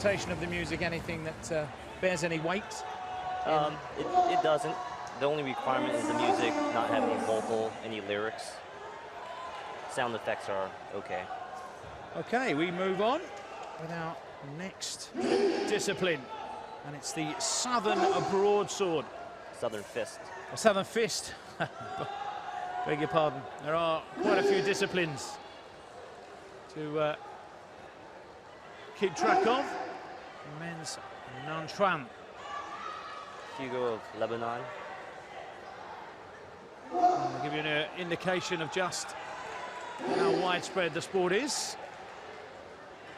interpretation of the music anything that bears any weight? It doesn't. The only requirement is the music not having any vocal, any lyrics. Sound effects are okay. Okay, we move on with our next discipline, and it's the Southern Broadsword. Southern Fist. A Southern Fist. Beg your pardon. There are quite a few disciplines to keep track of. Men's Nanchuan. Hugo of Lebanon. I'll give you an indication of just how widespread the sport is.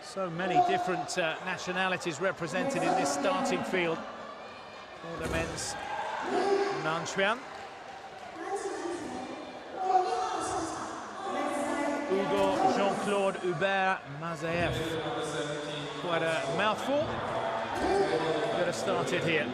So many different nationalities represented in this starting field for the men's Nanchuan. Hugo Jean-Claude Hubert Mazaev. Quite a mouthful. Get us started here.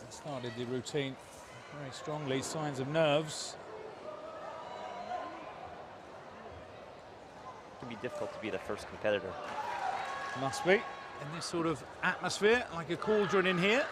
Started the routine very strongly, signs of nerves. It can be difficult to be the first competitor. Must be, in this sort of atmosphere, like a cauldron in here.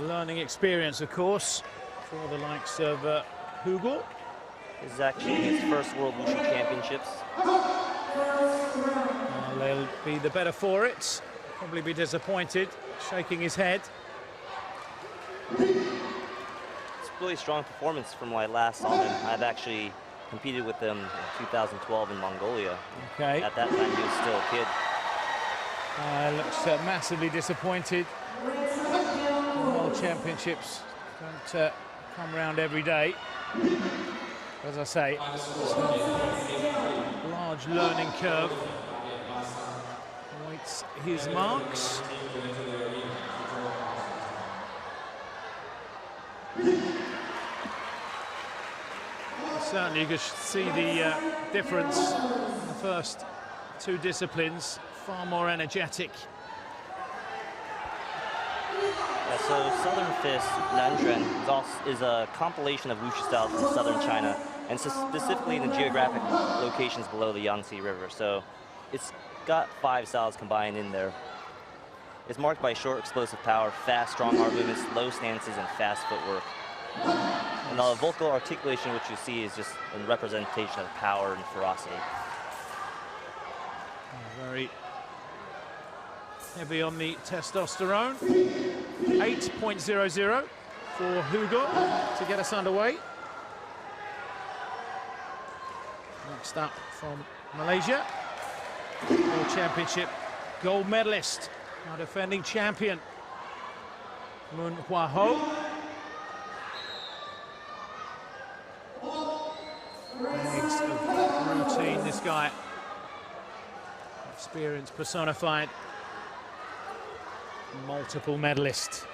Learning experience, of course, for the likes of Hugo. This is actually his first World Wushu Championships. They'll be the better for it. Probably be disappointed, shaking his head. It's a really strong performance from when I last saw him. I've actually competed with him in 2012 in Mongolia. Okay. At that time, he was still a kid. Looks massively disappointed. World Championships don't come around every day. As I say, large learning curve awaits his marks. Certainly you could see the difference in the first two disciplines, far more energetic. Yeah, so Southern Fist, Nanchuan, is a compilation of Wushu styles from southern China, and so specifically in the geographic locations below the Yangtze River. So it's got 5 styles combined in there. It's marked by short, explosive power, fast, strong arm movements, low stances, and fast footwork. And the vocal articulation, which you see, is just a representation of power and ferocity. Very heavy on the testosterone. 8.00 for Hugo to get us underway. Next up from Malaysia, World Championship gold medalist, our defending champion, Mun Hua Ho. Legs of routine, this guy. Experience personified. Multiple medalist.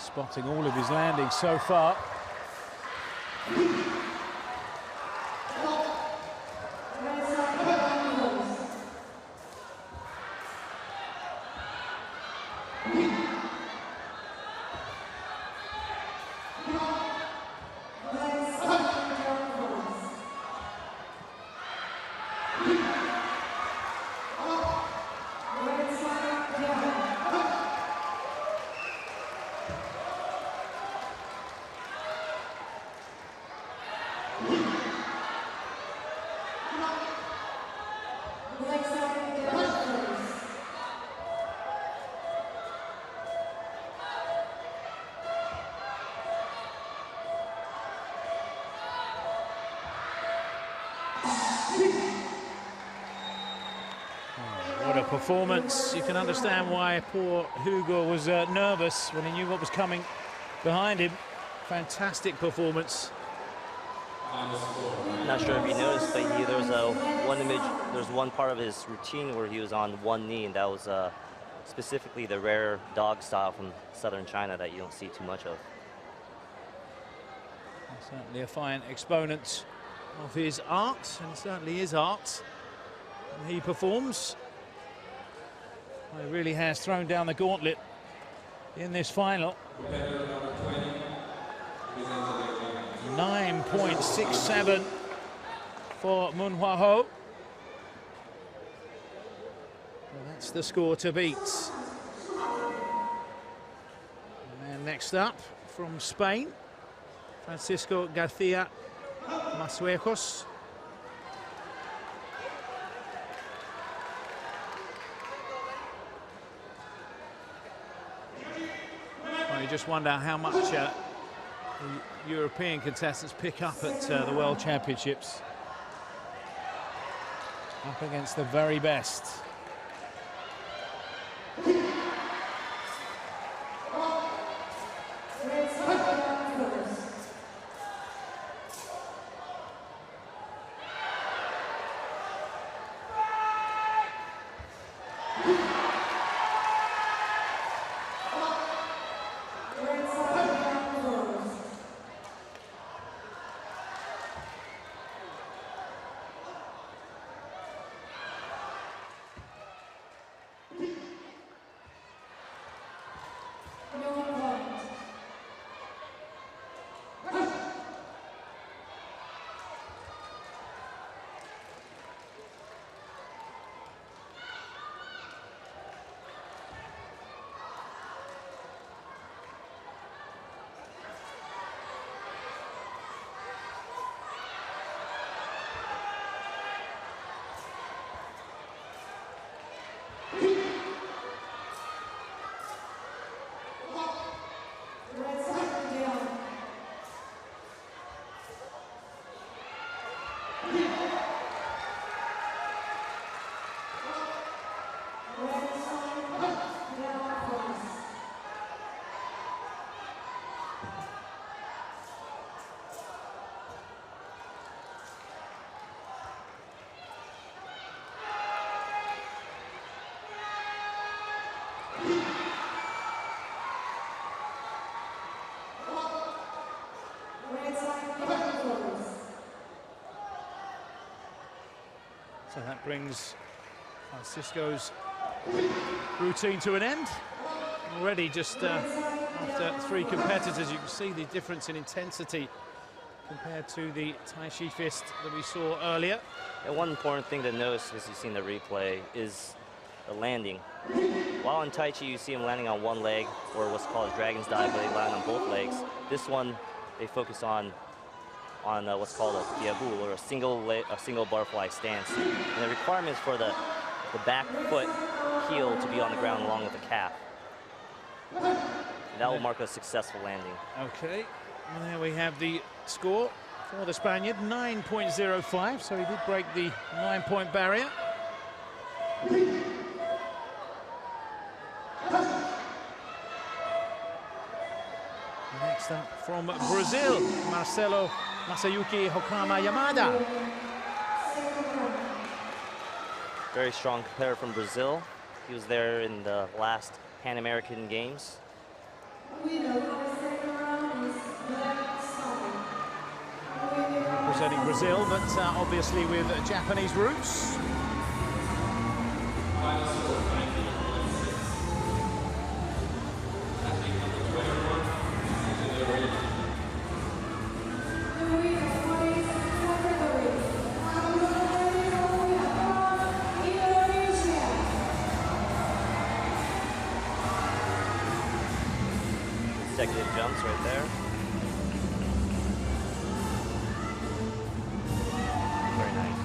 spotting all of his landings so far. What a performance. You can understand why poor Hugo was nervous when he knew what was coming behind him. Fantastic performance. Not sure if you noticed, but there was one part of his routine where he was on one knee, and that was specifically the rare dog style from southern China that you don't see too much of. Certainly a fine exponent of his art, and certainly his art. And he performs. He really has thrown down the gauntlet in this final. 9.67 for Mun Hua Ho. Well, that's the score to beat. And next up from Spain, Francisco García Masuejos. You just wonder how much the European contestants pick up at the World Championships. Up against the very best. So that brings Francisco's routine to an end. Already just after 3 competitors, you can see the difference in intensity compared to the Tai Chi fist that we saw earlier. And one important thing to notice, as you've seen the replay, is the landing. While in Tai Chi you see him landing on one leg, or what's called a dragon's dive, where they land on both legs. This one, they focus on what's called a diabu, or a single butterfly stance. And the requirement is for the back foot heel to be on the ground along with the calf. And that will mark a successful landing. Okay, and there we have the score for the Spaniard, 9.05, so he did break the 9-point barrier. Next up from Brazil, Marcelo Masayuki Hokama Yamada. Very strong competitor from Brazil. He was there in the last Pan American Games. representing Brazil, but obviously with Japanese roots. Consecutive jumps right there. Very nice.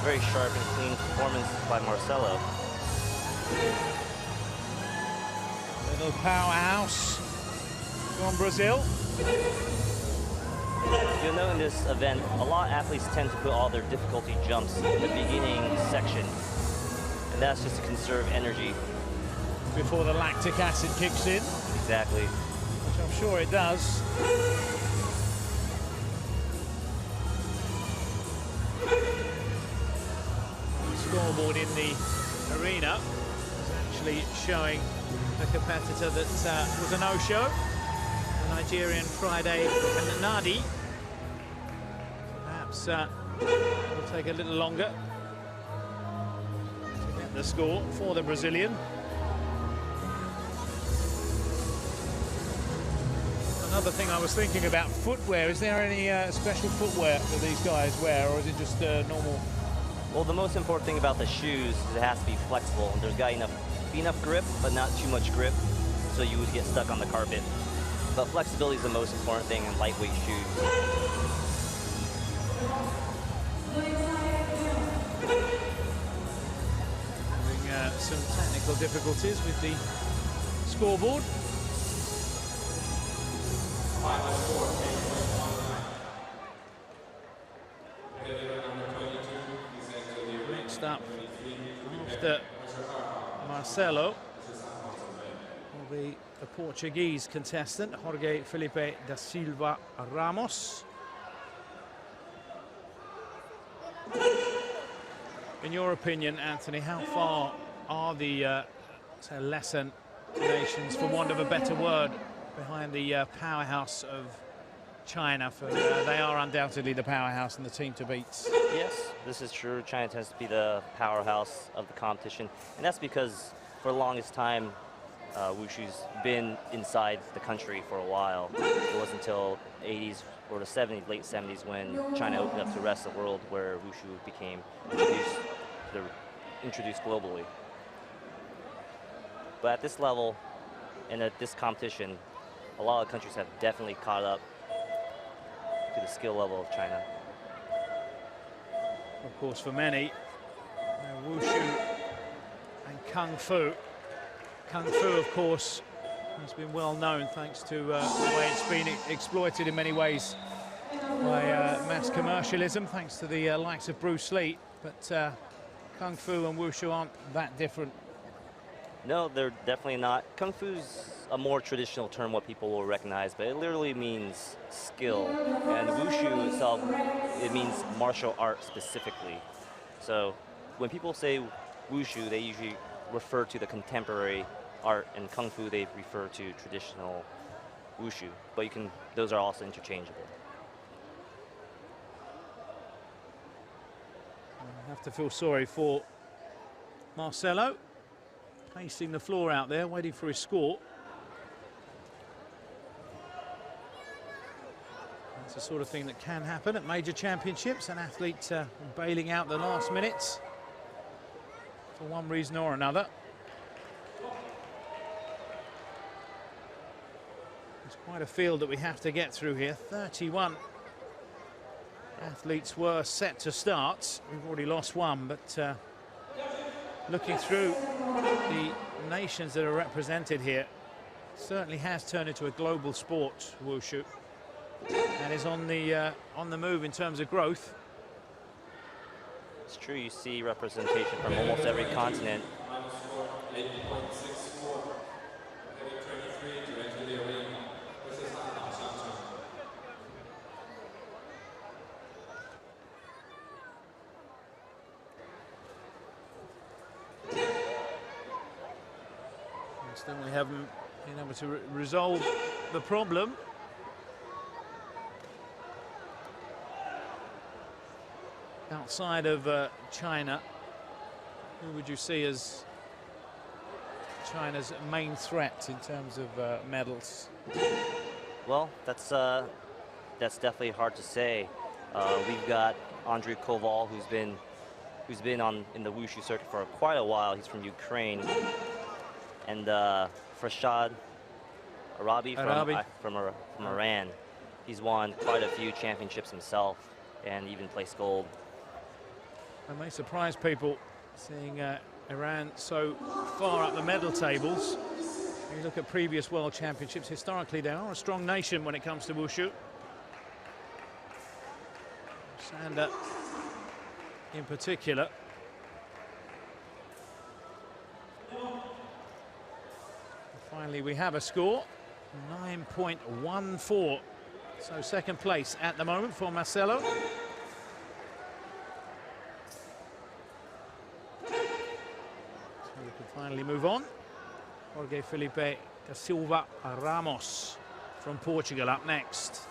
Very sharp and clean performance by Marcelo. Little powerhouse from Brazil. You'll know in this event, a lot of athletes tend to put all their difficulty jumps in the beginning section. And that's just to conserve energy. Before the lactic acid kicks in. Exactly. Which I'm sure it does. Scoreboard in the arena is actually showing a competitor that was a no-show, the Nigerian Friday and Nadi. Perhaps will take a little longer to get the score for the Brazilian. Another thing I was thinking about footwear, is there any special footwear that these guys wear, or is it just normal? Well, the most important thing about the shoes is it has to be flexible. And there's got enough grip, but not too much grip, so you would get stuck on the carpet. But flexibility is the most important thing in lightweight shoes. Having some technical difficulties with the scoreboard. Next up, after Marcelo, will be the Portuguese contestant, Jorge Felipe da Silva Ramos. In your opinion, Anthony, how far are the say lesser nations, for want of a better word, behind the powerhouse of China? For they are undoubtedly the powerhouse and the team to beat. Yes, this is true. China tends to be the powerhouse of the competition, and that's because for the longest time, Wushu's been inside the country for a while. It wasn't until the 80s or the 70s, late 70s, when China opened up to the rest of the world, where Wushu became introduced globally. But at this level and at this competition, a lot of countries have definitely caught up to the skill level of China. Of course, for many, Wushu and Kung Fu. Kung Fu, of course, has been well known thanks to the way it's been exploited in many ways by mass commercialism, thanks to the likes of Bruce Lee. But Kung Fu and Wushu aren't that different. No, they're definitely not. Kung Fu's a more traditional term, what people will recognize, but it literally means skill. And Wushu itself, it means martial art specifically. So when people say Wushu, they usually refer to the contemporary art, and Kung Fu they refer to traditional Wushu. But those are also interchangeable. I have to feel sorry for Marcelo, pacing the floor out there, waiting for his score. It's the sort of thing that can happen at major championships, an athlete bailing out the last minutes for one reason or another. It's quite a field that we have to get through here. 31 athletes were set to start. We've already lost one, but looking through the nations that are represented here, certainly has turned into a global sport, wushu, and is on the move in terms of growth. It's true, you see representation from almost every continent. Still we haven't been able to resolve the problem. Outside of China, who would you see as China's main threat in terms of medals? Well, that's definitely hard to say. We've got Andrei Koval, who's been in the wushu circuit for quite a while. He's from Ukraine. And Farshad Arabi from Iran. He's won quite a few championships himself and even placed gold. It may surprise people seeing Iran so far up the medal tables. If you look at previous world championships, historically they are a strong nation when it comes to wushu. Sander in particular. Finally, we have a score, 9.14. So second place at the moment for Marcelo. So we can finally move on. Jorge Felipe da Silva Ramos from Portugal up next.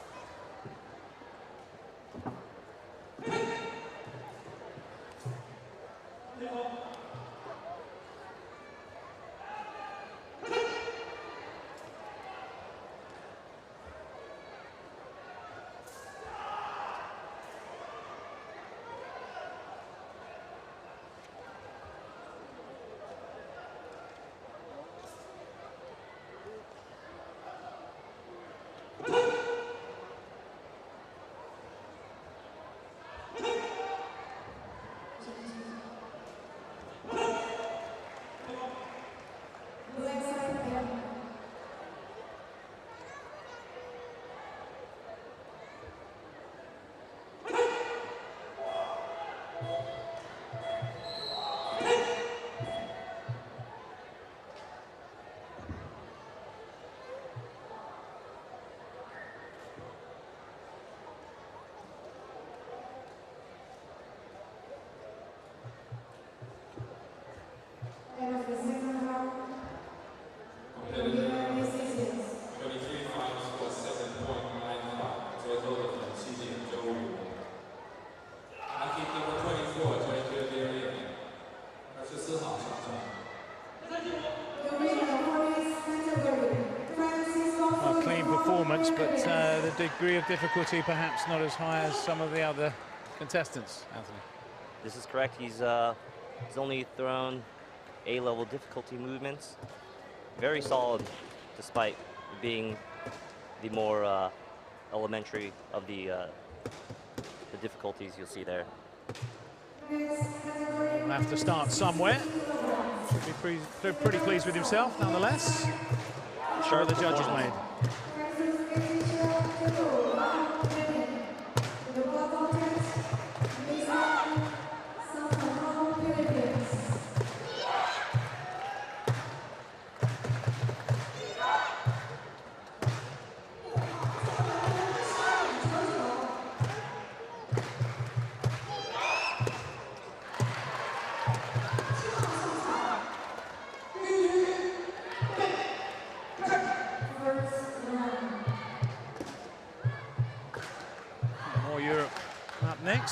But the degree of difficulty perhaps not as high as some of the other contestants, Anthony. This is correct. He's only thrown A-level difficulty movements. Very solid, despite being the more elementary of the difficulties you'll see there. He'll have to start somewhere. Should be pretty pleased with himself, nonetheless. Sure, the judges made.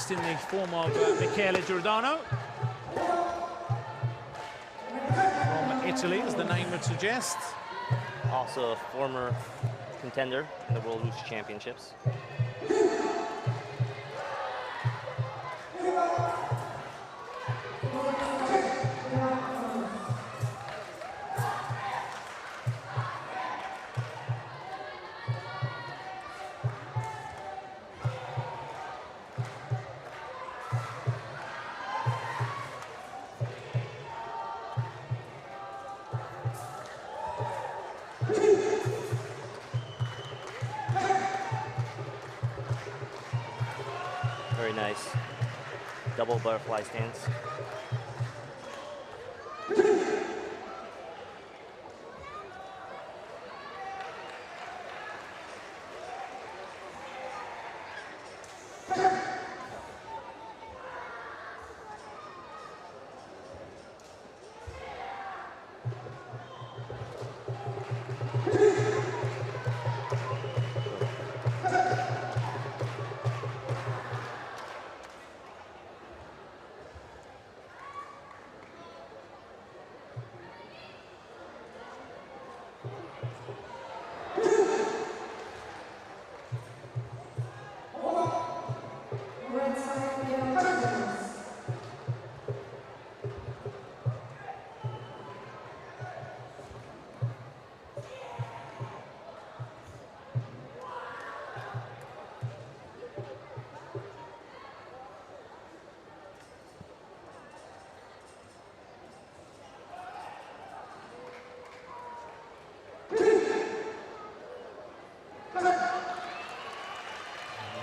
In the form of Michele Giordano from Italy, as the name would suggest. Also a former contender in the World Wushu Championships. Very nice. Double butterfly stance.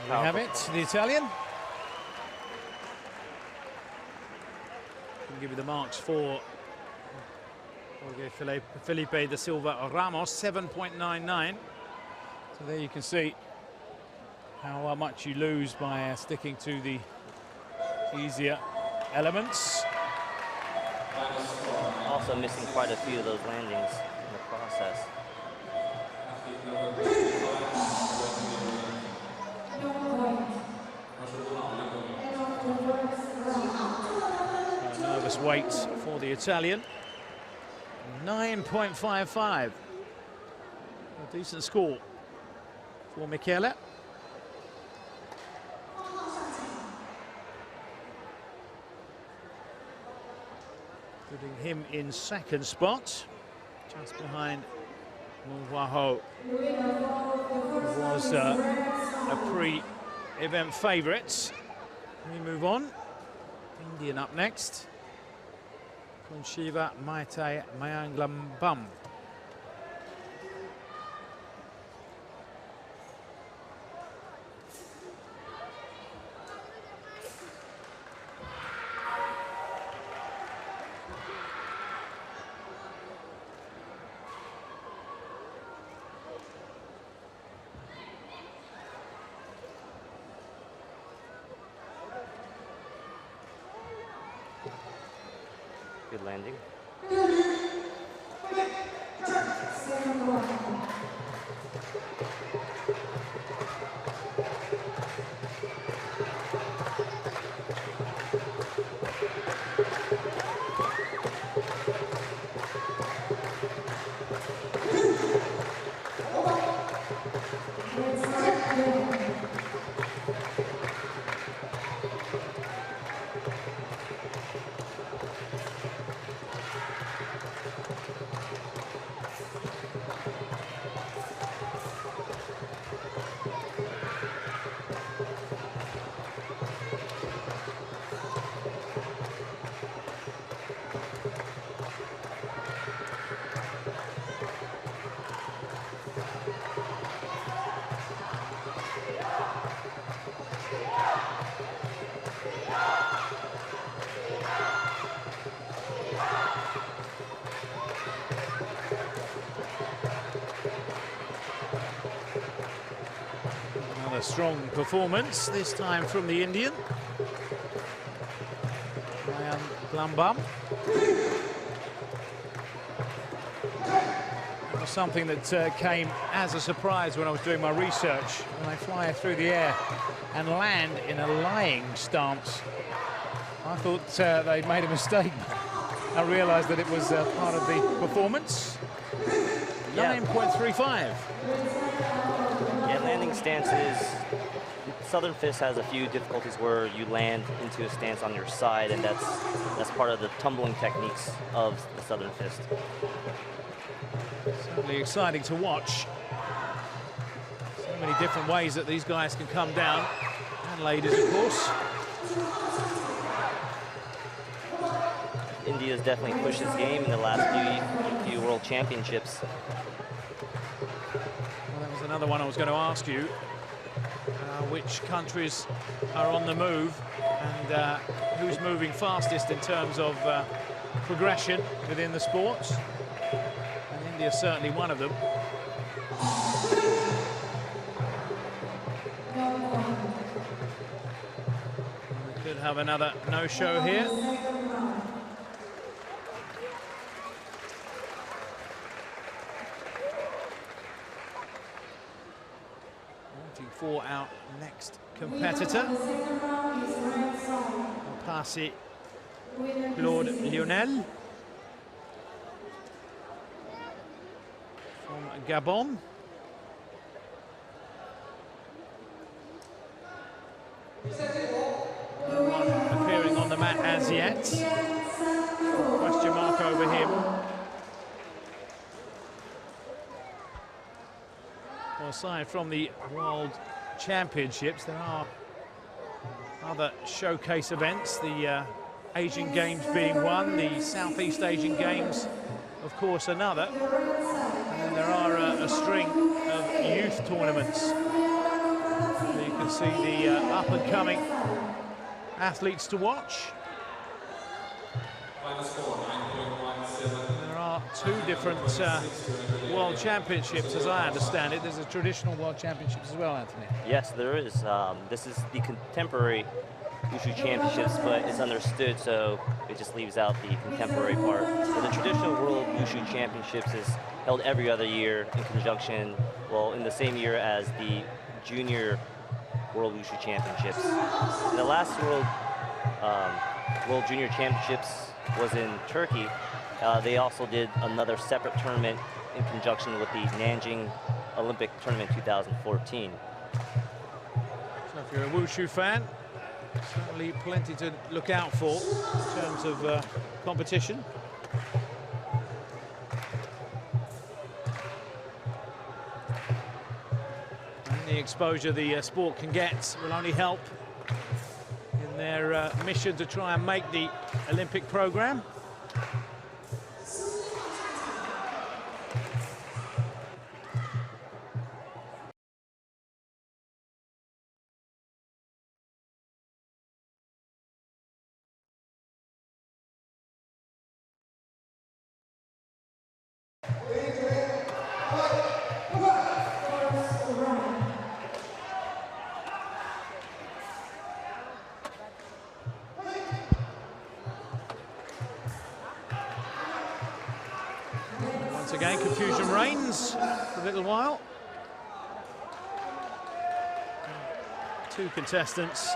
We have it, the Italian. I'll give you the marks for Felipe da Silva Ramos, 7.99. So there you can see how much you lose by sticking to the easier elements. Also missing quite a few of those landings in the process. Nervous wait for the Italian. 9.55. A decent score for Michele. Putting him in second spot, just behind Wwoho, who was a pre-event favourite. We move on. Indian up next. Kunshiva Maite Mayanglambam. Good landing. Another strong performance, this time from the Indian. Mayanglambam. It was something that came as a surprise when I was doing my research. When they fly through the air and land in a lying stance, I thought they'd made a mistake. I realised that it was part of the performance. 9.35. Yeah, landing stances, Southern Fist has a few difficulties where you land into a stance on your side, and that's part of the tumbling techniques of the Southern Fist. Certainly exciting to watch. So many different ways that these guys can come down, and ladies, of course. India's definitely pushed this game in the last few World Championships. Well, that was another one I was going to ask you. Which countries are on the move, and who's moving fastest in terms of progression within the sports? And India's certainly one of them. We could have another no-show here. For our next competitor, Passy Claude Lionel from Gabon. No one appearing on the mat as yet. Question mark over him. Well, aside from the World Championships, there are other showcase events, the Asian Games being one, the Southeast Asian Games, of course, another. And then there are a string of youth tournaments. So you can see the up-and-coming athletes to watch. There are two different World Championships, as I understand it. There's a traditional World Championships as well, Anthony. Yes, there is. This is the contemporary Wushu Championships, but it's understood, so it just leaves out the contemporary part. But the traditional World Wushu Championships is held every other year in conjunction, well, in the same year as the Junior World Wushu Championships. And the last World Junior Championships was in Turkey. They also did another separate tournament in conjunction with the Nanjing Olympic Tournament 2014. So if you're a Wushu fan, certainly plenty to look out for in terms of competition. And the exposure the sport can get will only help in their mission to try and make the Olympic program. Once again, confusion reigns for a little while. Two contestants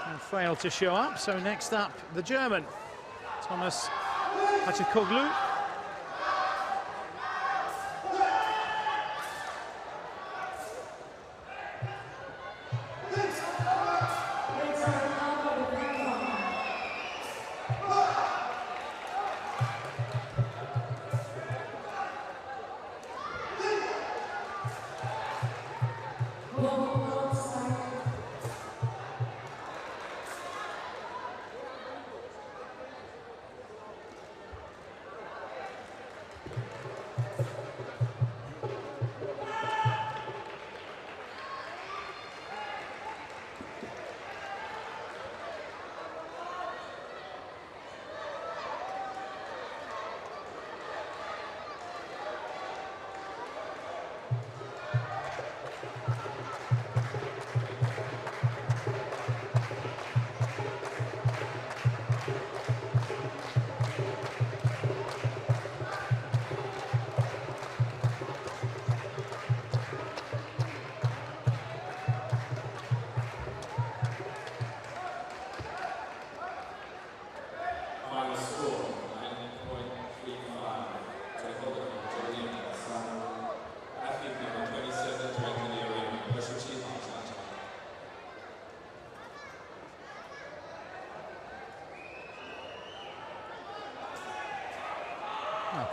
have failed to show up, so next up, the German, Thomas Hachikoglu.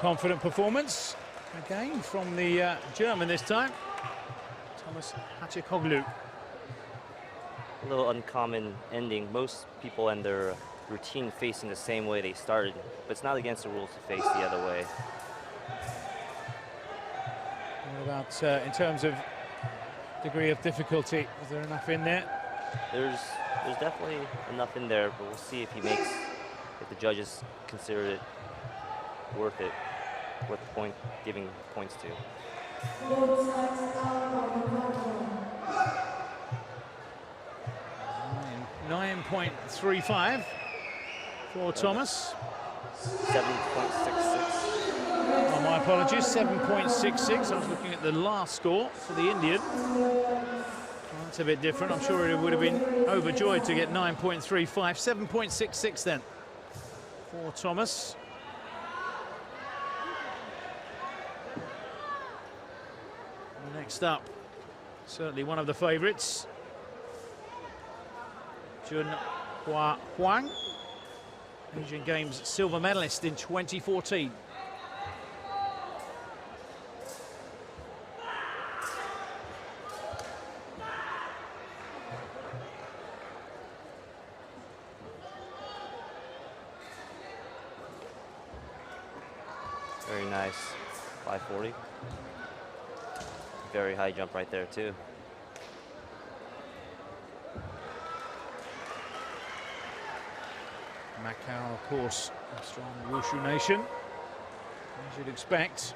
confident performance. Again from the German this time, Thomas Hachikoglu. A little uncommon ending. Most people end their routine facing the same way they started, but it's not against the rules to face the other way. What about in terms of degree of difficulty? Is there enough in there? There's definitely enough in there, but we'll see if the judges consider it worth giving points to. 9.35 for Thomas. 7.66. Oh, my apologies, 7.66. I was looking at the last score for the Indian. Well, that's a bit different. I'm sure it would have been overjoyed to get 9.35. 7.66 then for Thomas. Next up, certainly one of the favourites, Junhua Huang, Asian Games silver medalist in 2014. Very nice, 540. Very high jump right there too. Macau, of course, a strong wushu nation, as you'd expect.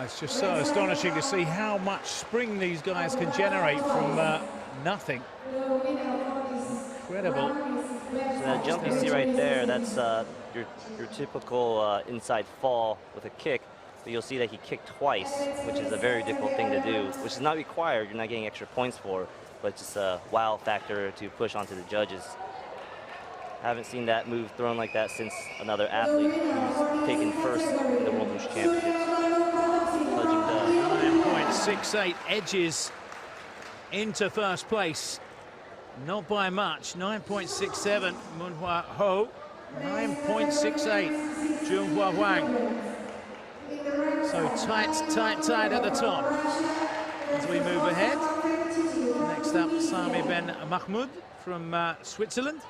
It's just so astonishing to see how much spring these guys can generate from nothing. Incredible. So that jump you see right there, that's your typical inside fall with a kick. But you'll see that he kicked twice, which is a very difficult thing to do, which is not required. You're not getting extra points for, but just a wow factor to push onto the judges. Haven't seen that move thrown like that since another athlete who's taken first in the World Wushu Championships. 9.68 edges into first place. Not by much. 9.67 Munhua Ho. 9.68 Junhua Huang. So tight at the top. As we move ahead. Next up, Sami Ben Mahmoud from Switzerland.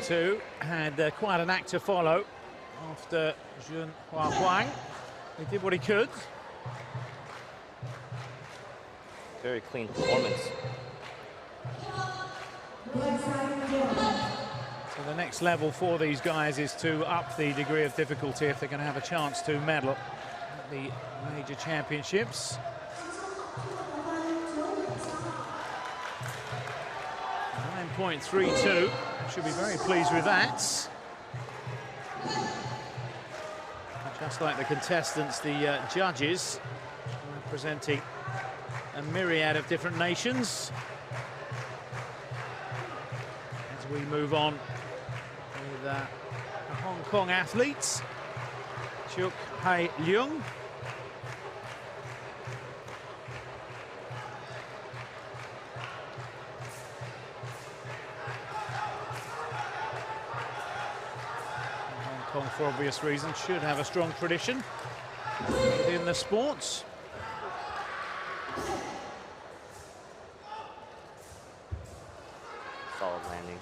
too, had quite an act to follow after Jun Hua Huang. He did what he could. Very clean performance. So the next level for these guys is to up the degree of difficulty if they're going to have a chance to medal at the major championships. 9.32. Should be very pleased with that. Just like the contestants, the judges representing a myriad of different nations. As we move on with the Hong Kong athletes, Chuk Hai Leung. Hong Kong, for obvious reasons, should have a strong tradition within the sports. Solid landing.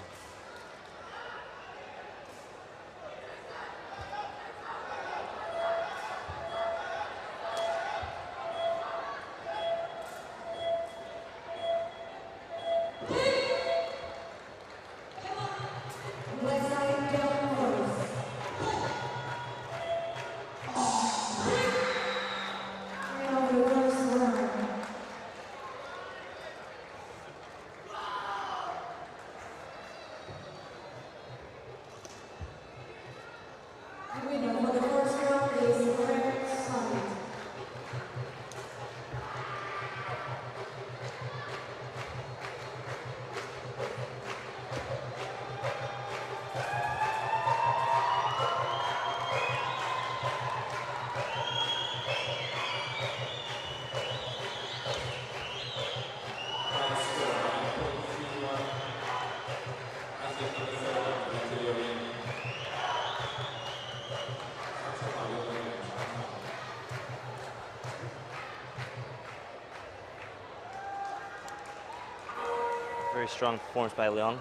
Very strong performance by Leung.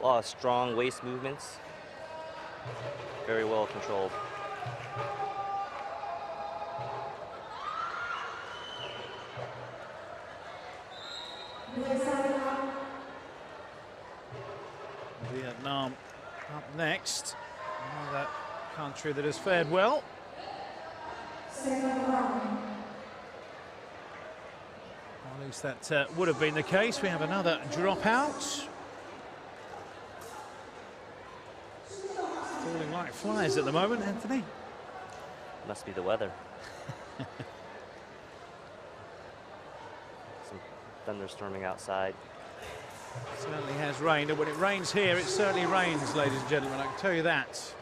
A lot of strong waist movements. Very well controlled. Vietnam up next. Another country that has fared well. At least that would have been the case. We have another dropout. Falling like flies at the moment, Anthony. Must be the weather. Some thunderstorming outside. It certainly has rained, and when it rains here, it certainly rains, ladies and gentlemen, I can tell you that. So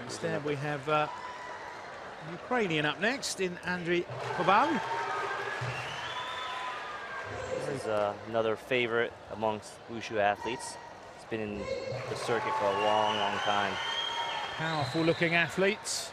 instead we have Ukrainian up next in Andriy Kobal. This is another favorite amongst wushu athletes. He's been in the circuit for a long, long time. Powerful looking athletes.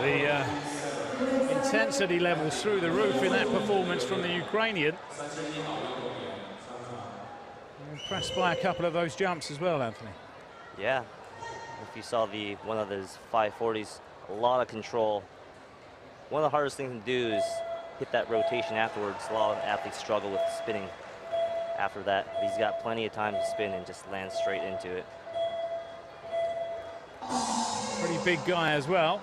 The intensity levels through the roof in that performance from the Ukrainian. impressed by a couple of those jumps as well, Anthony. Yeah, if you saw one of his 540s, a lot of control. One of the hardest things to do is hit that rotation afterwards. A lot of athletes struggle with spinning after that. He's got plenty of time to spin and just land straight into it. Pretty big guy as well.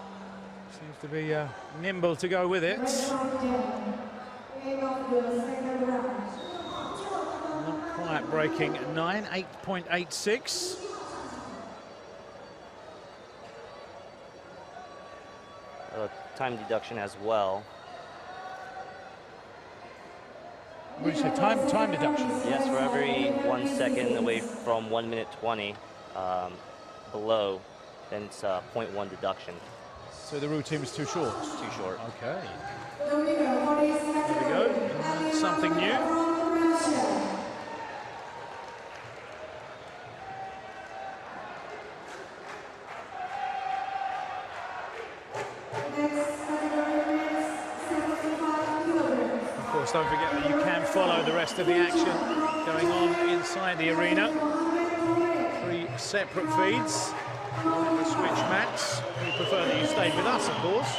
Seems to be nimble to go with it. Not quite breaking 9, 8.86. Time deduction as well. What did you say, time deduction? Yes, for every 1 second away from 1 minute 20 below, then it's a 0.1 deduction. So the routine was too short? Too short. Okay. There we go. Something new. Don't forget that you can follow the rest of the action going on inside the arena. 3 separate feeds. The switch mats. We prefer that you stayed with us, of course.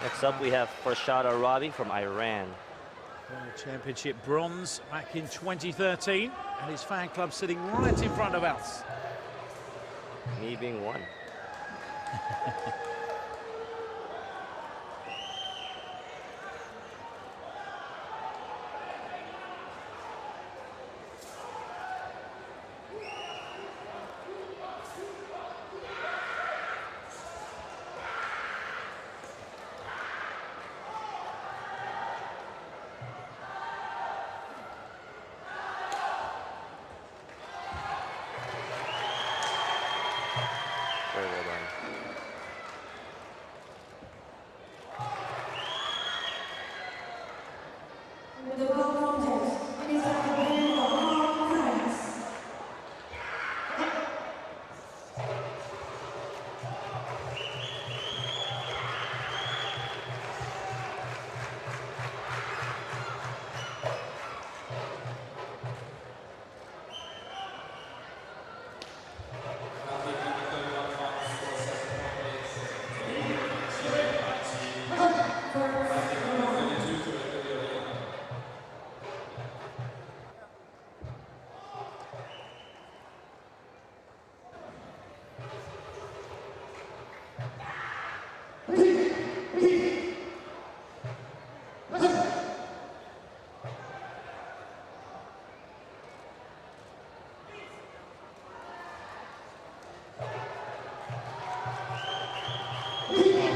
Next up, we have Farshad Arabi from Iran. World Championship bronze back in 2013, and his fan club sitting right in front of us. Me being one.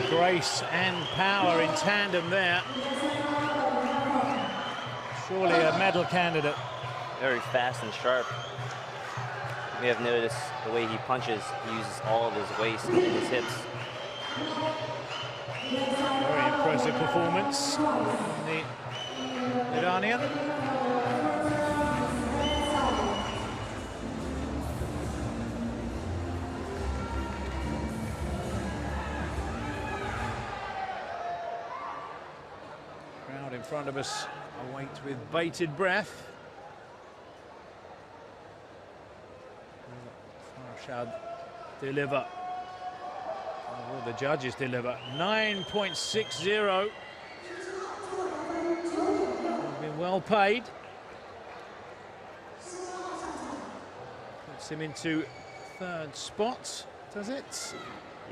Grace and power in tandem there. Surely a medal candidate. Very fast and sharp. You may have noticed the way he punches, he uses all of his waist and his hips. Very impressive performance from the Iranian. In front of us await with bated breath. Farshad deliver. Will the judges deliver? 9.60. Been well paid. Puts him into 3rd spot, does it?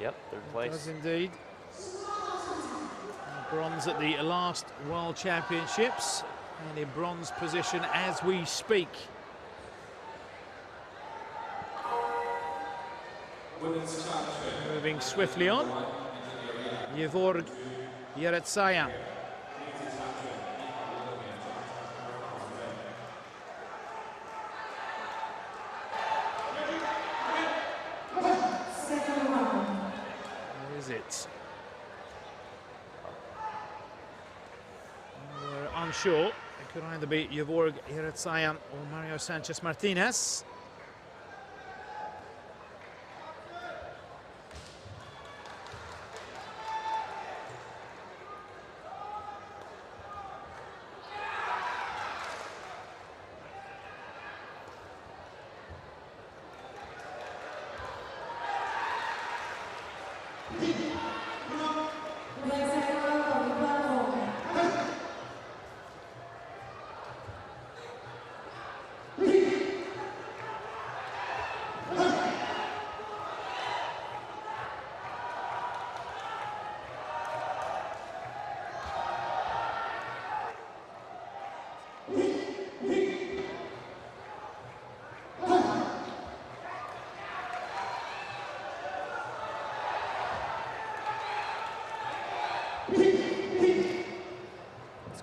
Yep, 3rd place. It does indeed. Bronze at the last World Championships, and in bronze position as we speak. Moving swiftly on, Yevorg Yeretsayan. Where is it? Unsure. It could either be Yevorg Yeretsayan or Mario Sanchez Martinez.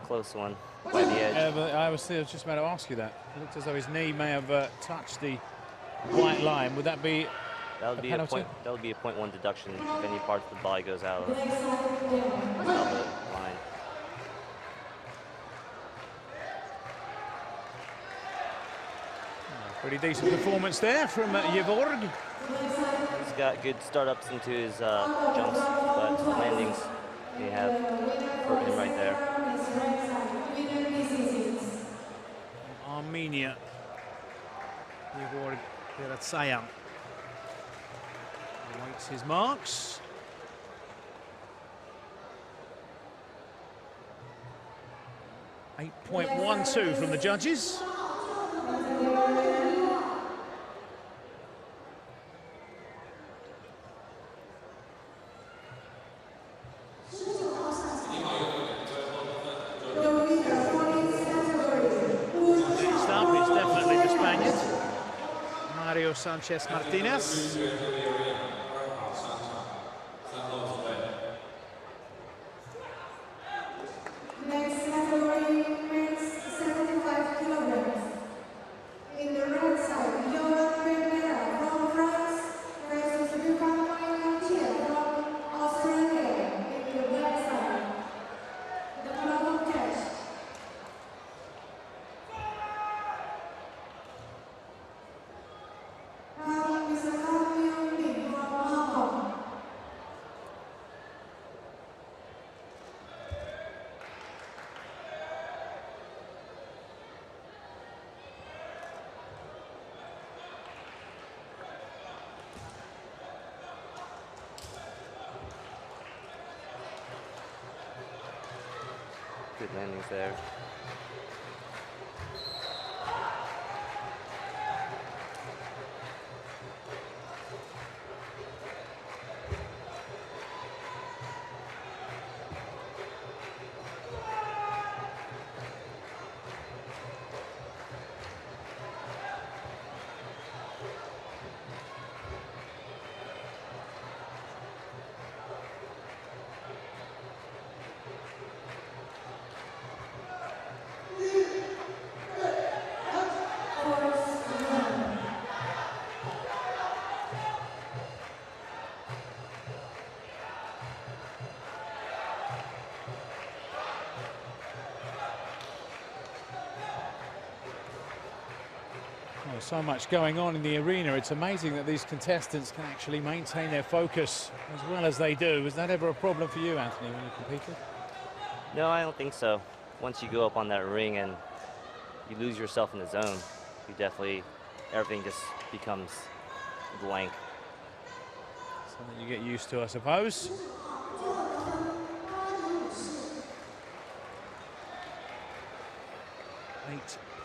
close one by the edge. I was just about to ask you that. It looked as though his knee may have touched the white line. Would that be That would be penalty? a point. That would be a 0.1 deduction if any part of the body goes out of the line. Pretty decent performance there from Gevorg. He's got good startups into his jumps, but landings they have hurt him right there. Armenia. Gevorg Peratsayan awaits his marks. .12 from the judges. Sanchez Martinez. Next category, men's 75 kilograms. In the red side, Johan Rivera from France versus Dukan Mainlantia from Australia. In the black side, the club of catch. Good landings there. Well, so much going on in the arena. It's amazing that these contestants can actually maintain their focus as well as they do. Was that ever a problem for you, Anthony, when you competed? No, I don't think so. Once you go up on that ring and you lose yourself in the zone, you definitely, everything just becomes blank. Something you get used to, I suppose.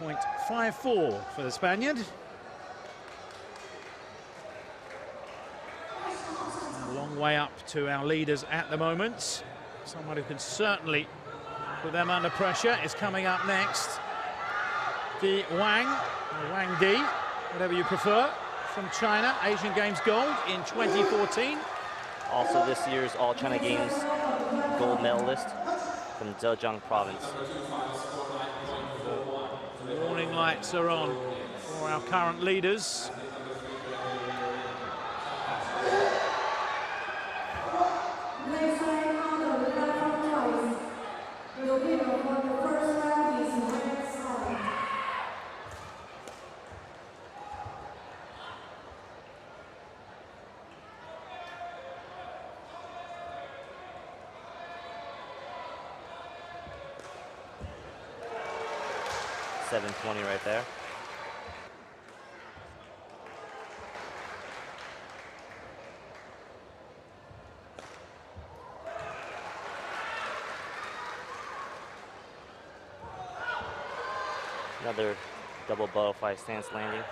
.54 for the Spaniard. A long way up to our leaders at the moment. Someone who can certainly put them under pressure is coming up next. Di Wang, or Wang Di, whatever you prefer, from China, Asian Games gold in 2014. Also this year's All China Games gold medalist from Zhejiang province. The warning lights are on for our current leaders. .720 right there. Another double butterfly stance landing.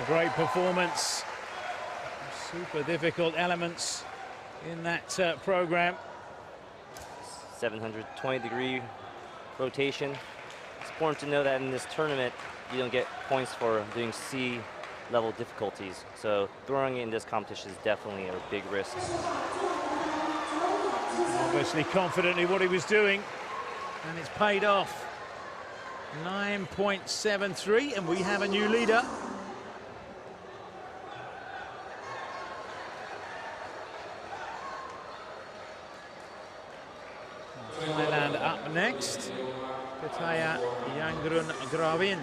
great performance. Super difficult elements in that program. 720-degree rotation. It's important to know that in this tournament, you don't get points for doing C-level difficulties. So throwing in this competition is definitely a big risk. Obviously confident in what he was doing, and it's paid off. 9.73, and we have a new leader. Thailand up next. Kataya Yangrun Gravin.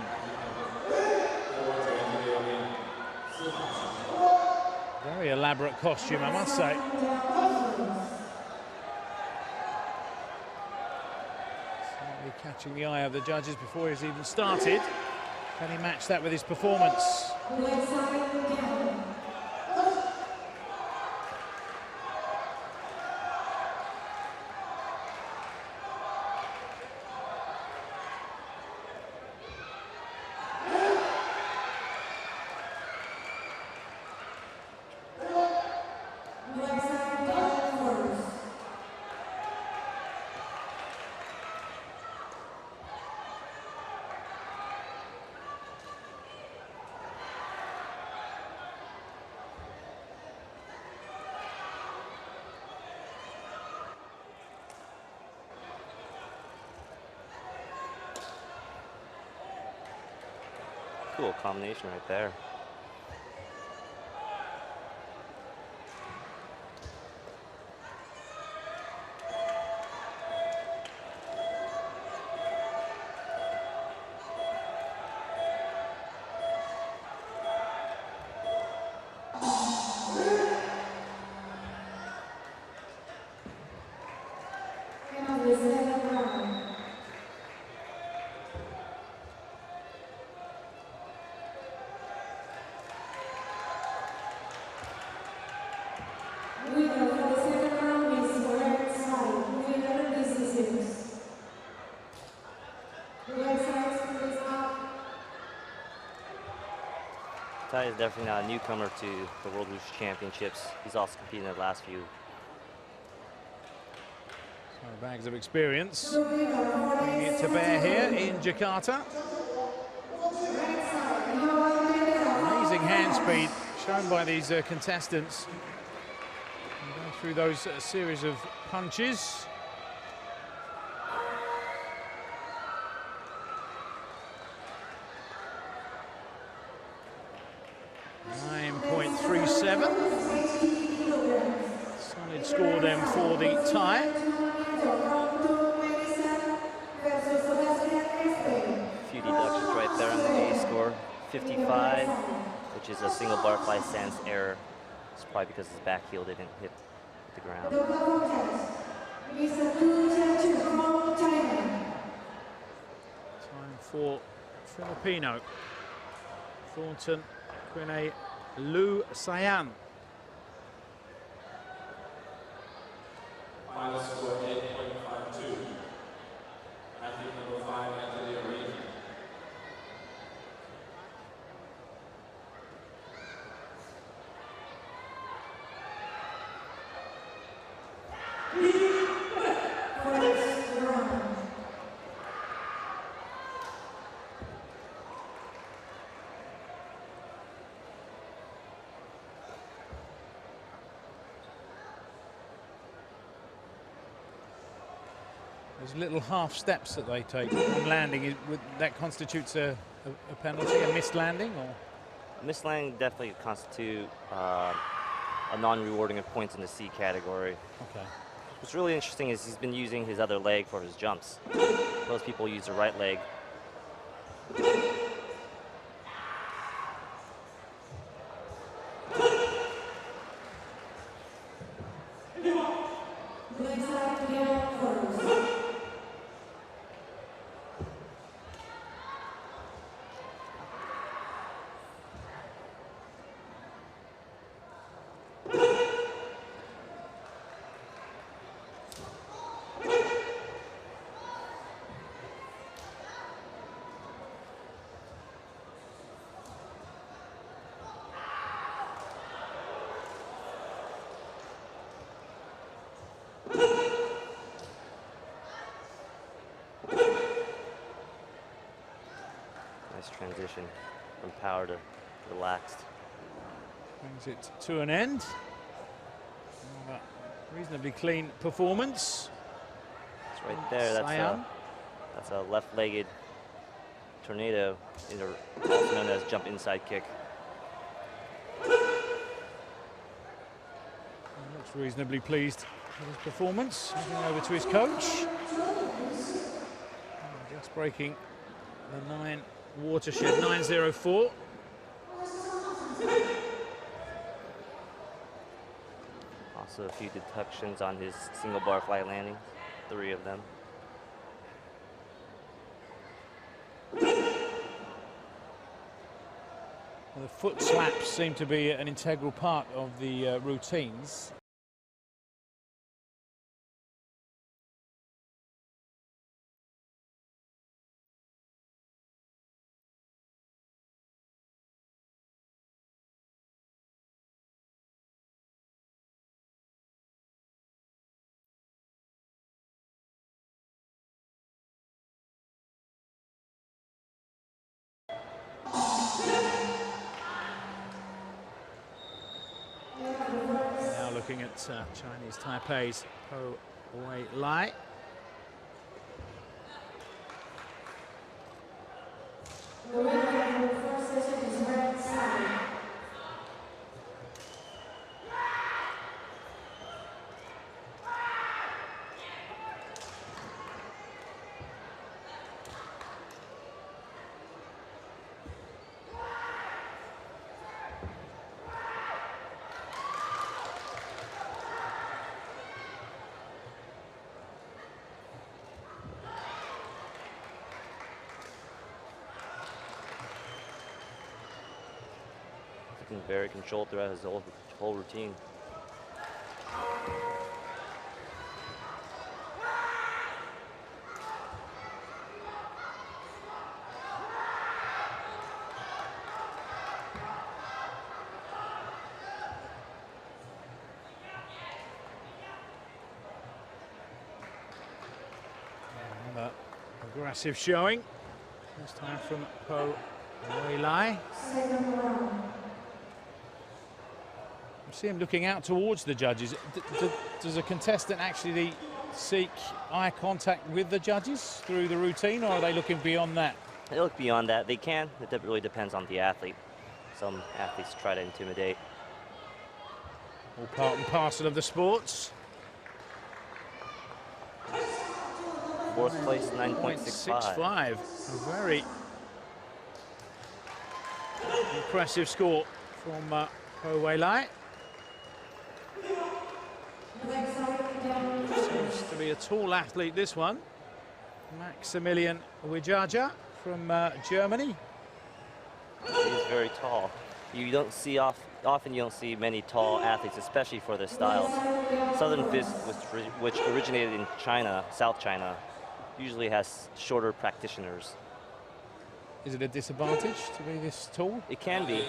Very elaborate costume, I must say. Certainly catching the eye of the judges before he's even started. Can he match that with his performance? Cool combination right there. Tai is definitely not a newcomer to the World Wushu Championships. He's also competed in the last few. So bags of experience bringing it to bear here in Jakarta. Amazing hand speed shown by these contestants. Going through those series of punches. Solid score then for the tie. Few deductions right there on the A score. 55, which is a single butterfly stance error. It's probably because his back heel didn't hit the ground. Time for Filipino. Thornton Quine Lu Sayan. Final score 8.52. Athlete number 5, Anthony Arena. Those little half steps that they take on landing, that constitutes a penalty, a missed landing, or? A missed landing definitely constitute a non-rewarding of points in the C category. Okay. What's really interesting is he's been using his other leg for his jumps. Most people use the right leg. Nice transition from power to relaxed. Brings it to an end. Reasonably clean performance. It's right there. That's a left-legged tornado, also known as jump inside kick. He looks reasonably pleased with his performance. Moving over to his coach. Just breaking the 9 watershed, 9.04. Also a few deductions on his single bar fly landings, 3 of them. The foot slaps seem to be an integral part of the routines. Now looking at Chinese Taipei's Po Wei Lai. The winner of the first session is red side. Very controlled throughout his whole routine. Another aggressive showing. This time from Po Wei Lai. Second round. See him looking out towards the judges. Does a contestant actually seek eye contact with the judges through the routine, or are they looking beyond that? They look beyond that. They can. It really depends on the athlete. Some athletes try to intimidate. All part and parcel of the sports. 4th place, 9.65. A very impressive score from Po Wei Lai. Seems to be a tall athlete, this one. Maximilian Wijaja from Germany. He's very tall. You don't see often you don't see many tall athletes, especially for their styles. Southern Fist, which originated in China, South China, usually has shorter practitioners. Is it a disadvantage to be this tall? It can be.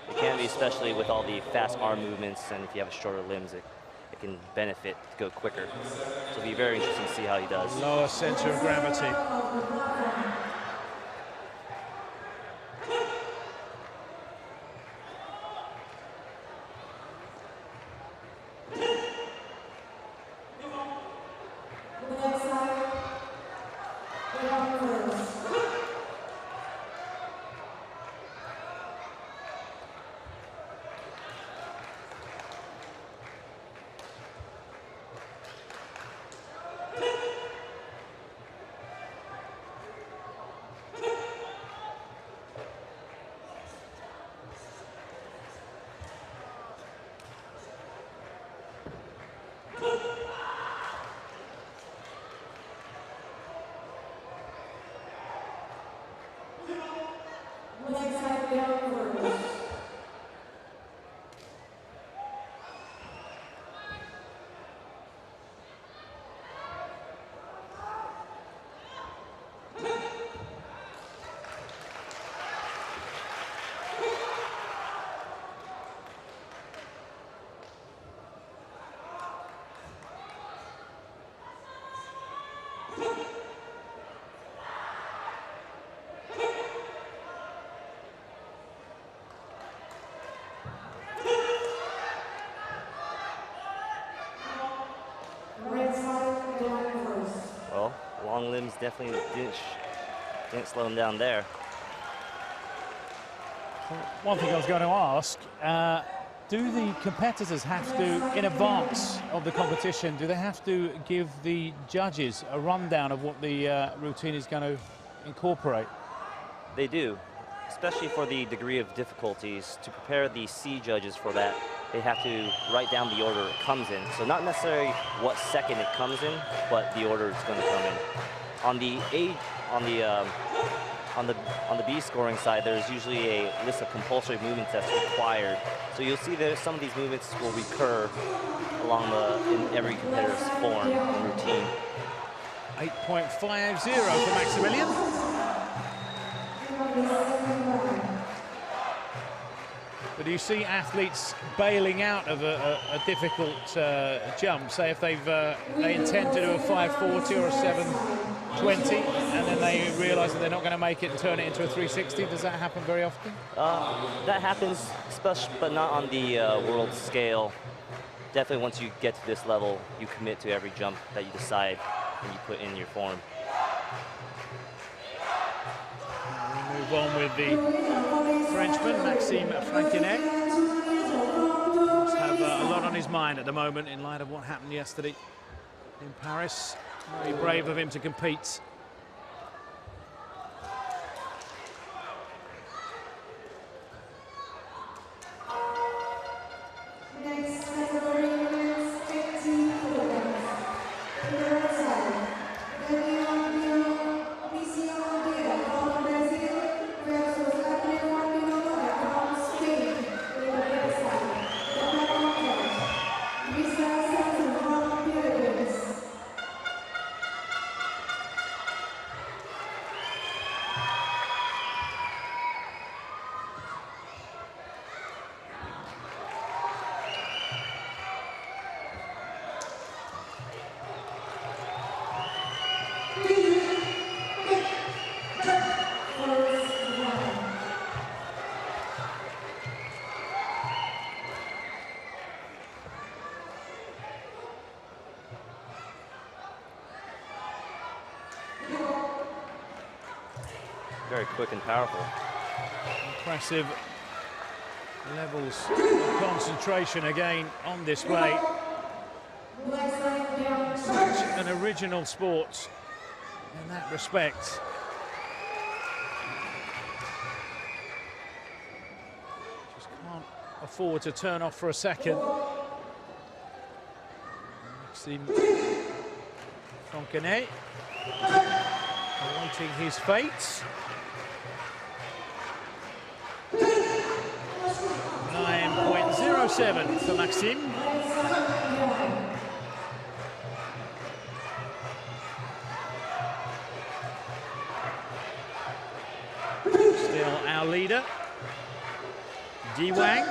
It can be, especially with all the fast arm movements, and if you have shorter limbs, it can benefit to go quicker. So it'll be very interesting to see how he does. Lower center of gravity. long limbs definitely didn't slow him down there. One thing I was going to ask, do the competitors have to, in advance of the competition, do they have to give the judges a rundown of what the routine is going to incorporate? They do, especially for the degree of difficulties. To prepare the C judges for that, they have to write down the order it comes in. So not necessarily what second it comes in, but the order it's going to come in. On the B scoring side, there's usually a list of compulsory movements that's required. So you'll see that some of these movements will recur in every competitor's form and routine. 8.50 for Maximilian. But do you see athletes bailing out of a difficult jump? Say if they intend to do a 540 or a 720, and then they realise that they're not going to make it and turn it into a 360. Does that happen very often? That happens, especially, but not on the world scale. Definitely, once you get to this level, you commit to every jump that you decide and you put in your form. We move on with the Frenchman, Maxime Franquinet. Must have a lot on his mind at the moment in light of what happened yesterday in Paris. Very brave of him to compete. Next category is 18 kilograms. In the red side, from Brazil versus from Spain. In the red side, the contest. Mr. from Philippines. Very quick and powerful. Impressive levels of concentration again on display. Such an original sport in that respect. Just can't afford to turn off for a second. Maxime Franquinet awaiting his fate. 9.07 for Maxime. Still our leader, Di Wang,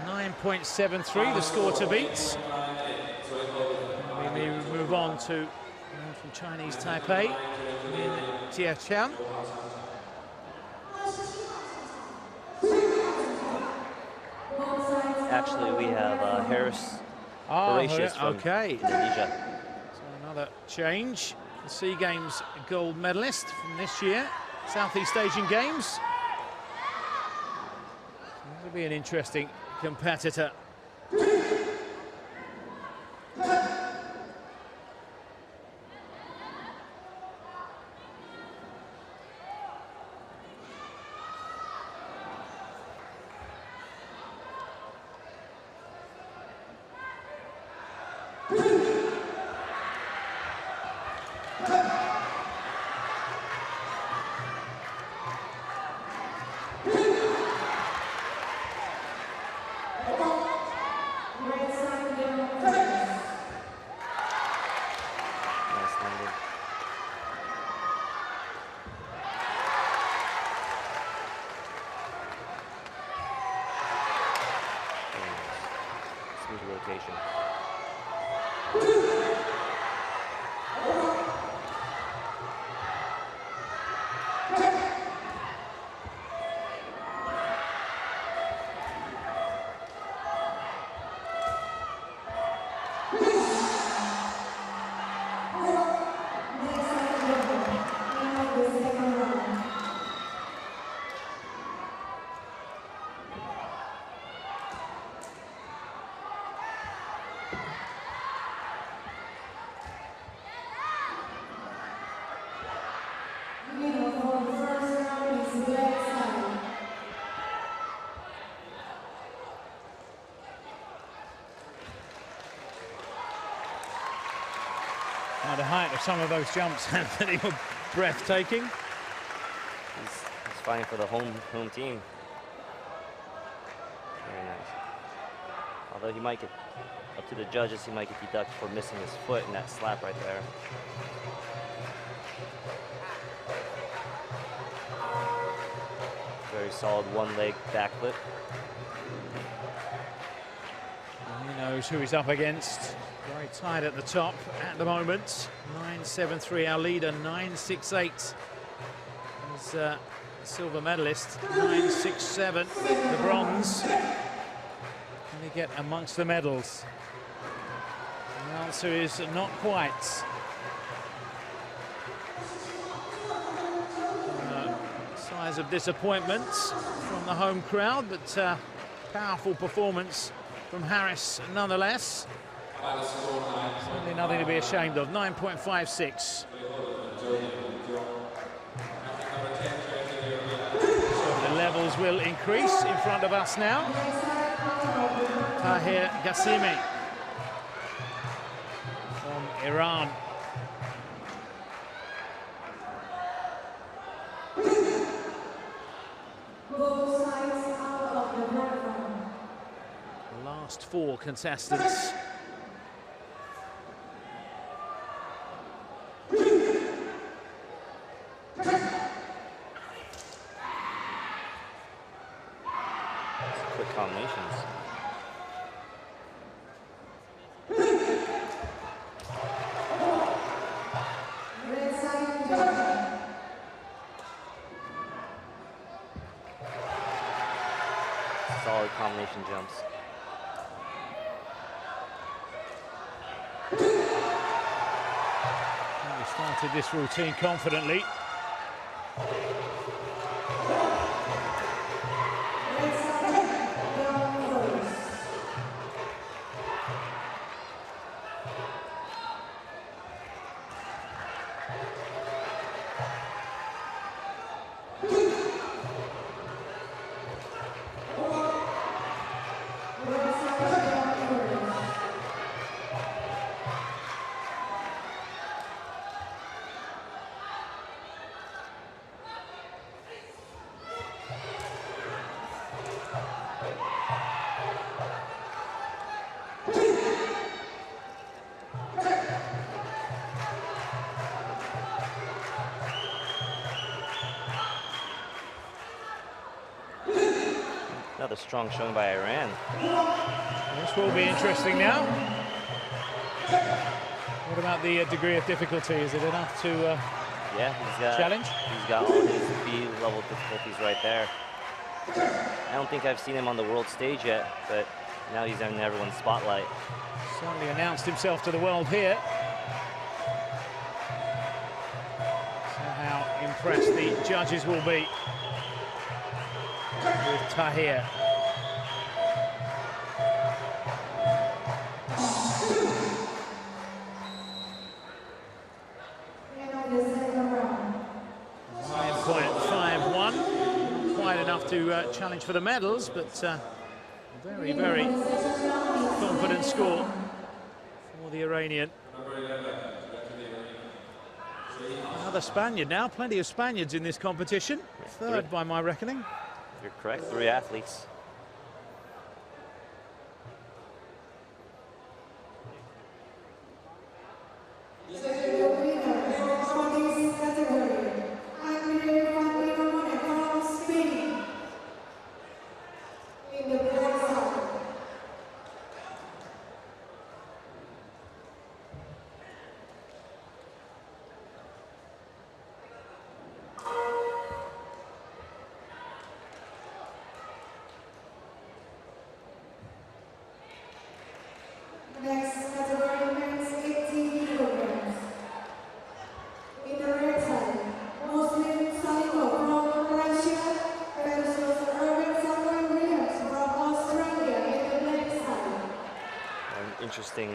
9.73, the score to beat. And we move on to from Chinese Taipei, in Jiaqian. Actually, we have Harris Horatius from Indonesia. So another change. The SEA Games gold medalist from this year, Southeast Asian Games. This will be an interesting competitor. Rotation. height of some of those jumps, Anthony, were breathtaking. He's fighting for the home team. Very nice. Although he might get, up to the judges, he might get deducted for missing his foot in that slap right there. Very solid one-leg backflip. He knows who he's up against. Very tight at the top at the moment. 9.73 our leader, 9.68 is silver medalist. 9.67 the bronze. Can he get amongst the medals? The answer is not quite. Size of disappointment from the home crowd, but powerful performance from Harris nonetheless. Certainly nothing to be ashamed of. 9.56. So the levels will increase in front of us now. Tahir Gassimi from Iran. Last four contestants. Quick combinations. Solid combination jumps. He started this routine confidently. Another strong showing by Iran. This will be interesting now. What about the degree of difficulty? Is it enough to challenge? He's got all his B level difficulties right there. I don't think I've seen him on the world stage yet, but now he's in everyone's spotlight. Certainly announced himself to the world here. So how impressed the judges will be with Tahir. To challenge for the medals, but very, very confident score for the Iranian. Another Spaniard now, plenty of Spaniards in this competition. Third by my reckoning. You're correct, 3 athletes. Next category, men's 80 kilograms. In the red side, Muslim Saiko from Russia versus Urban Williams from Australia in the black side. An interesting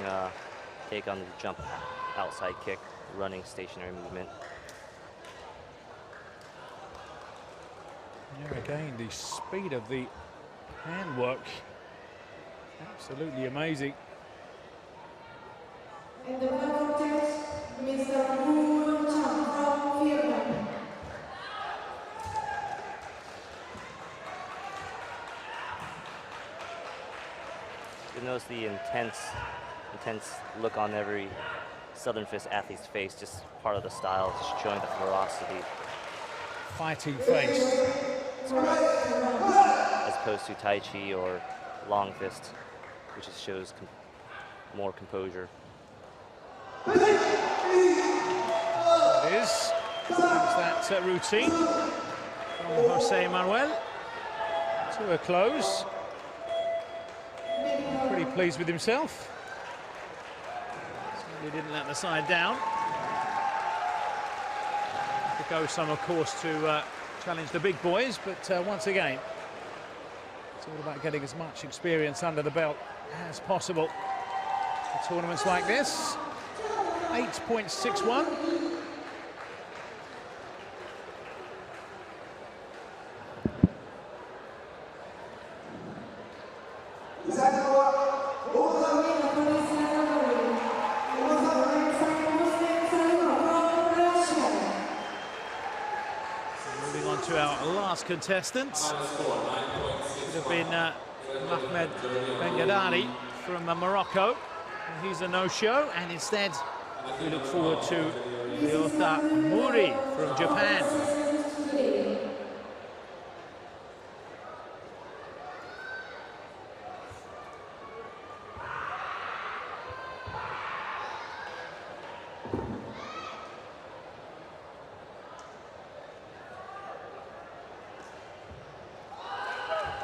take on the jump outside kick, running stationary movement. Here again, the speed of the handwork, absolutely amazing. In the black contest, Mr. Woochoo from Vietnam. You notice the intense look on every Southern Fist athlete's face, just part of the style, just showing the ferocity. Fighting face. As opposed to Tai Chi or Long Fist, which just shows more composure. It is. There's that routine from Jose Manuel to a close. Pretty pleased with himself. Certainly didn't let the side down. To go some, of course, to challenge the big boys, but once again, it's all about getting as much experience under the belt as possible. For tournaments like this, 8.61. Moving on to our last contestant. Would have been Mahmed Bengadari from Morocco. He's a no-show, and instead we look forward to Ryota Muri from Japan.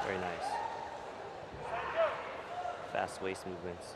Very nice. Fast waist movements.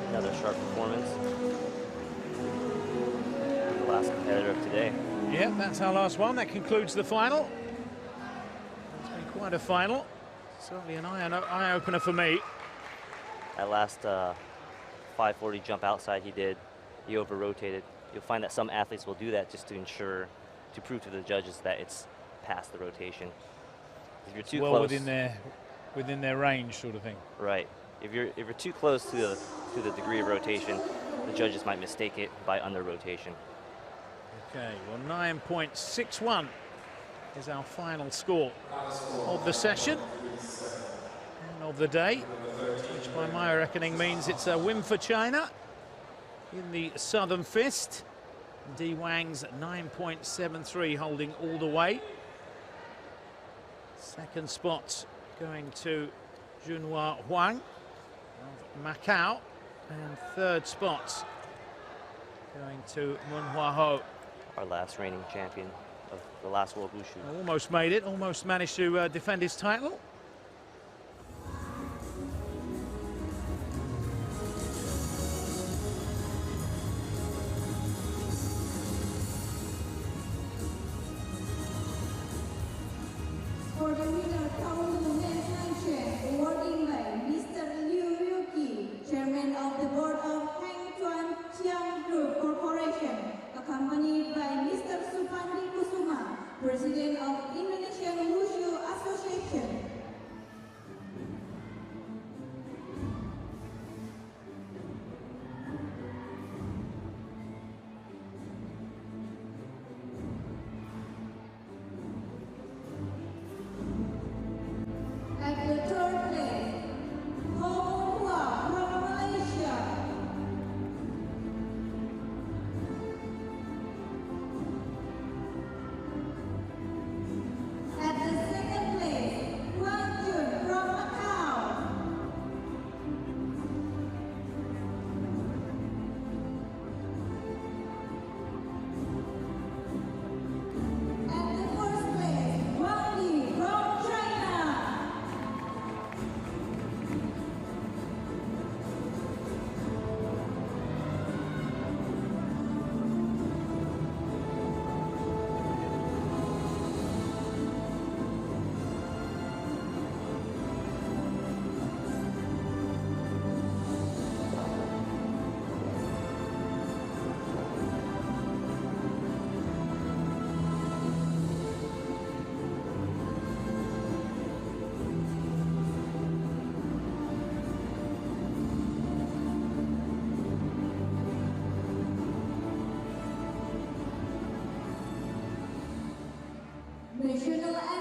Another sharp performance. The last competitor of today. Yeah, that's our last one. That concludes the final. It's been quite a final. Certainly an eye-opener for me. That last 540 jump outside he over-rotated. You'll find that some athletes will do that just to prove to the judges that it's past the rotation. If you're too close, within their range, sort of thing. right? If you're too close to the degree of rotation, the judges might mistake it by under rotation. Okay, well, 9.61 is our final score of the session and of the day, which by my reckoning means it's a win for China in the Southern Fist. Di Wang's 9.73 holding all the way. Second spot going to Junhua Huang of Macau, and third spot going to Munhua Ho. Our last reigning champion of the last World Wushu. Almost made it, almost managed to defend his title. For the winner, count the men's handshake, awarding by Mr. Liu Yuki, Chairman of the Board of Hang Chuan Chiang Group Corporation, accompanied by Mr. Supandi Kusuma, President of Indonesian Wushu Association. Traditional